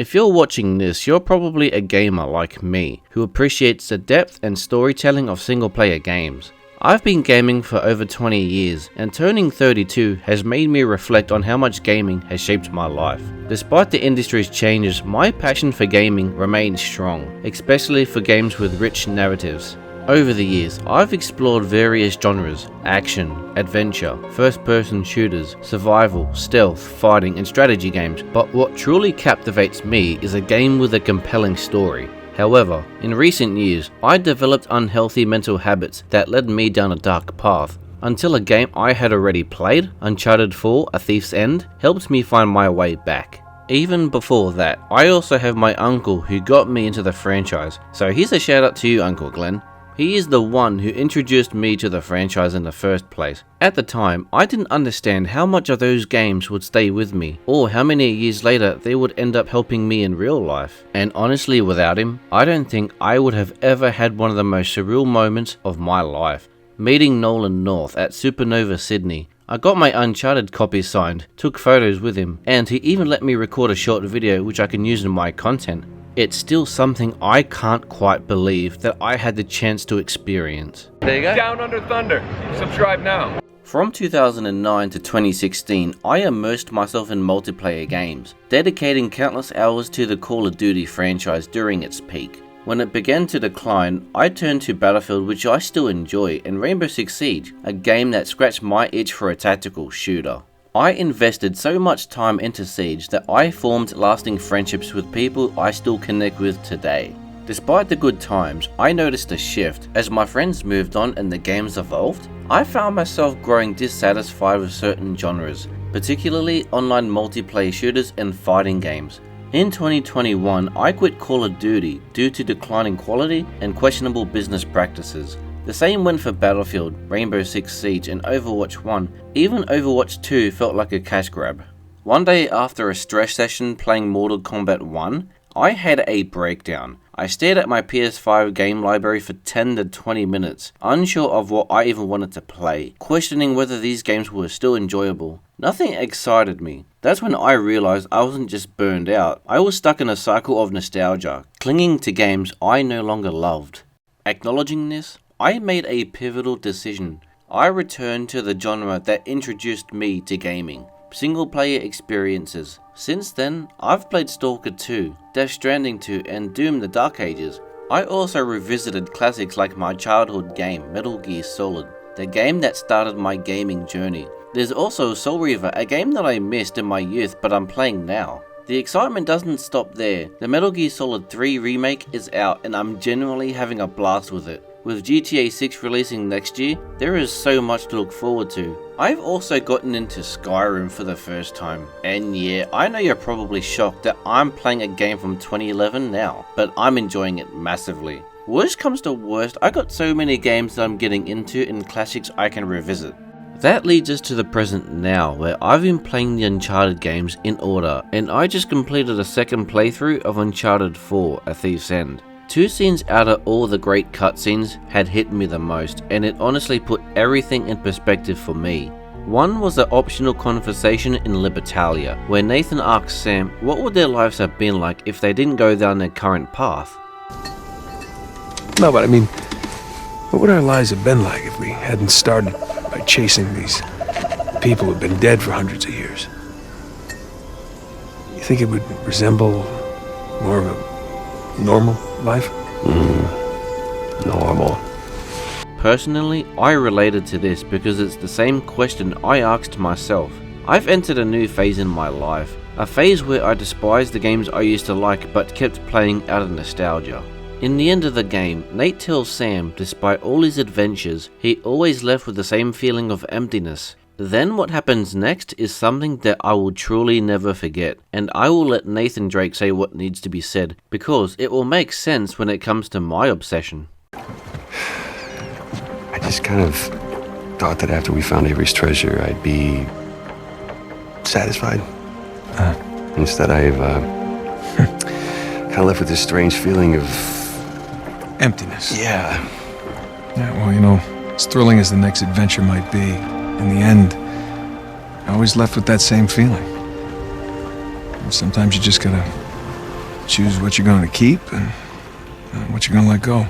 If you're watching this, you're probably a gamer like me, who appreciates the depth and storytelling of single player games. I've been gaming for over 20 years, and turning 32 has made me reflect on how much gaming has shaped my life. Despite the industry's changes, my passion for gaming remains strong, especially for games with rich narratives. Over the years, I've explored various genres: action, adventure, first-person shooters, survival, stealth, fighting, and strategy games, but what truly captivates me is a game with a compelling story. However, in recent years, I developed unhealthy mental habits that led me down a dark path, until a game I had already played, Uncharted 4: A Thief's End, helped me find my way back. Even before that, I also have my uncle who got me into the franchise, so here's a shout out to you, Uncle Glenn. He is the one who introduced me to the franchise in the first place. At the time, I didn't understand how much of those games would stay with me, or how many years later they would end up helping me in real life. And honestly, without him, I don't think I would have ever had one of the most surreal moments of my life. Meeting Nolan North at Supernova Sydney. I got my Uncharted copy signed, took photos with him, and he even let me record a short video which I can use in my content. It's still something I can't quite believe that I had the chance to experience. There you go. DownUnderThunder. Subscribe now. From 2009 to 2016, I immersed myself in multiplayer games, dedicating countless hours to the Call of Duty franchise during its peak. When it began to decline, I turned to Battlefield, which I still enjoy, and Rainbow Six Siege, a game that scratched my itch for a tactical shooter. I invested so much time into Siege that I formed lasting friendships with people I still connect with today. Despite the good times, I noticed a shift. As my friends moved on and the games evolved, I found myself growing dissatisfied with certain genres, particularly online multiplayer shooters and fighting games. In 2021, I quit Call of Duty due to declining quality and questionable business practices. The same went for Battlefield, Rainbow Six Siege, and Overwatch 1. Even Overwatch 2 felt like a cash grab. One day after a stress session playing Mortal Kombat 1, I had a breakdown. I stared at my PS5 game library for 10 to 20 minutes, unsure of what I even wanted to play, questioning whether these games were still enjoyable. Nothing excited me. That's when I realized I wasn't just burned out, I was stuck in a cycle of nostalgia, clinging to games I no longer loved. Acknowledging this, I made a pivotal decision. I returned to the genre that introduced me to gaming: single player experiences. Since then, I've played Stalker 2, Death Stranding 2, and Doom: The Dark Ages. I also revisited classics like my childhood game, Metal Gear Solid, the game that started my gaming journey. There's also Soul Reaver, a game that I missed in my youth but I'm playing now. The excitement doesn't stop there. The Metal Gear Solid 3 remake is out and I'm genuinely having a blast with it. With GTA 6 releasing next year, there is so much to look forward to. I've also gotten into Skyrim for the first time. And yeah, I know you're probably shocked that I'm playing a game from 2011 now, but I'm enjoying it massively. Worst comes to worst, I got so many games that I'm getting into and classics I can revisit. That leads us to the present now, where I've been playing the Uncharted games in order, and I just completed a second playthrough of Uncharted 4: A Thief's End. Two scenes out of all the great cutscenes had hit me the most, and it honestly put everything in perspective for me. One was the optional conversation in Libertalia, where Nathan asks Sam what would their lives have been like if they didn't go down their current path. No, but I mean, what would our lives have been like if we hadn't started by chasing these people who've been dead for hundreds of years? You think it would resemble more of a normal life? Normal. Personally, I related to this because it's the same question I asked myself. I've entered a new phase in my life, a phase where I despise the games I used to like but kept playing out of nostalgia. In the end of the game, Nate tells Sam, despite all his adventures, he always left with the same feeling of emptiness. Then what happens next is something that I will truly never forget, and I will let Nathan Drake say what needs to be said, because it will make sense when it comes to my obsession. I just kind of thought that after we found Avery's treasure, I'd be satisfied. Instead, I've kind of left with this strange feeling of Emptiness. Yeah, well, you know, as thrilling as the next adventure might be, in the end, you're always left with that same feeling. And sometimes you just gotta choose what you're gonna keep and what you're gonna let go.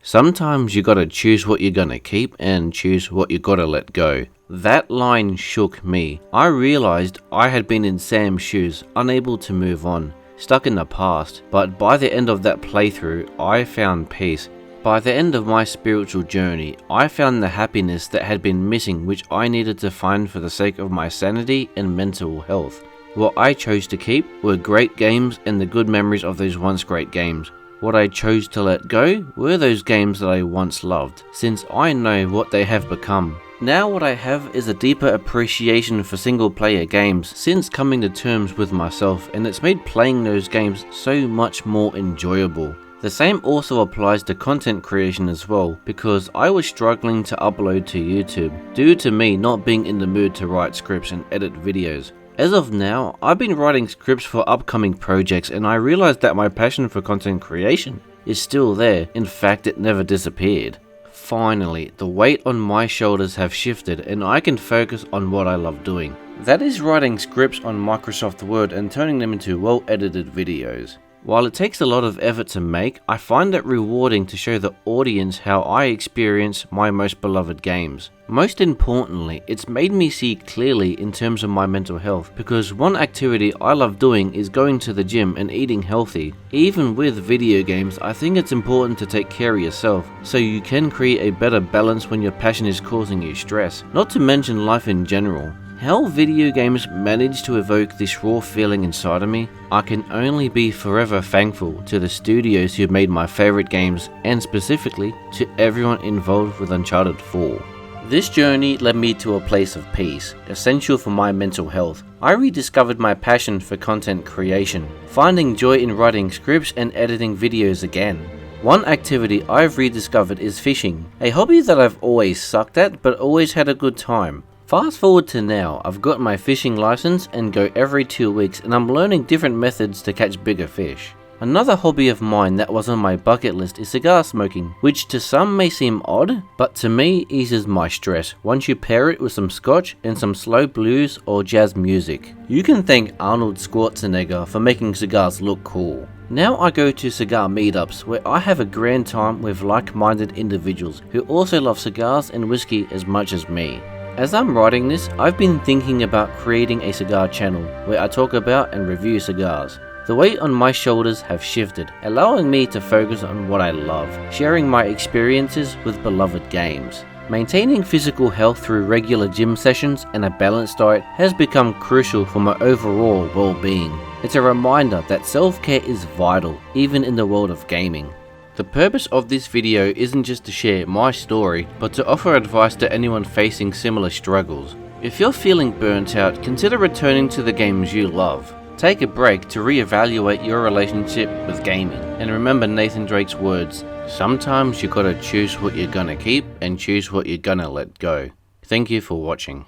Sometimes you gotta choose what you're gonna keep and choose what you gotta let go. That line shook me. I realized I had been in Sam's shoes, unable to move on, stuck in the past, but by the end of that playthrough, I found peace. By the end of my spiritual journey, I found the happiness that had been missing, which I needed to find for the sake of my sanity and mental health. What I chose to keep were great games and the good memories of those once great games. What I chose to let go were those games that I once loved, since I know what they have become. Now what I have is a deeper appreciation for single player games since coming to terms with myself, and it's made playing those games so much more enjoyable. The same also applies to content creation as well, because I was struggling to upload to YouTube due to me not being in the mood to write scripts and edit videos. As of now, I've been writing scripts for upcoming projects, and I realized that my passion for content creation is still there. In fact, it never disappeared. Finally, the weight on my shoulders have shifted and I can focus on what I love doing. That is writing scripts on Microsoft Word and turning them into well-edited videos. While it takes a lot of effort to make, I find it rewarding to show the audience how I experience my most beloved games. Most importantly, it's made me see clearly in terms of my mental health, because one activity I love doing is going to the gym and eating healthy. Even with video games, I think it's important to take care of yourself, so you can create a better balance when your passion is causing you stress, not to mention life in general. How video games manage to evoke this raw feeling inside of me, I can only be forever thankful to the studios who made my favorite games, and specifically to everyone involved with Uncharted 4. This journey led me to a place of peace, essential for my mental health. I rediscovered my passion for content creation, finding joy in writing scripts and editing videos again. One activity I've rediscovered is fishing, a hobby that I've always sucked at but always had a good time. Fast forward to now, I've got my fishing license and go every 2 weeks, and I'm learning different methods to catch bigger fish. Another hobby of mine that was on my bucket list is cigar smoking, which to some may seem odd, but to me eases my stress once you pair it with some scotch and some slow blues or jazz music. You can thank Arnold Schwarzenegger for making cigars look cool. Now I go to cigar meetups where I have a grand time with like-minded individuals who also love cigars and whiskey as much as me. As I'm writing this, I've been thinking about creating a cigar channel where I talk about and review cigars. The weight on my shoulders have shifted, allowing me to focus on what I love, sharing my experiences with beloved games. Maintaining physical health through regular gym sessions and a balanced diet has become crucial for my overall well-being. It's a reminder that self-care is vital, even in the world of gaming. The purpose of this video isn't just to share my story, but to offer advice to anyone facing similar struggles. If you're feeling burnt out, consider returning to the games you love. Take a break to reevaluate your relationship with gaming. And remember Nathan Drake's words, sometimes you gotta choose what you're gonna keep and choose what you're gonna let go. Thank you for watching.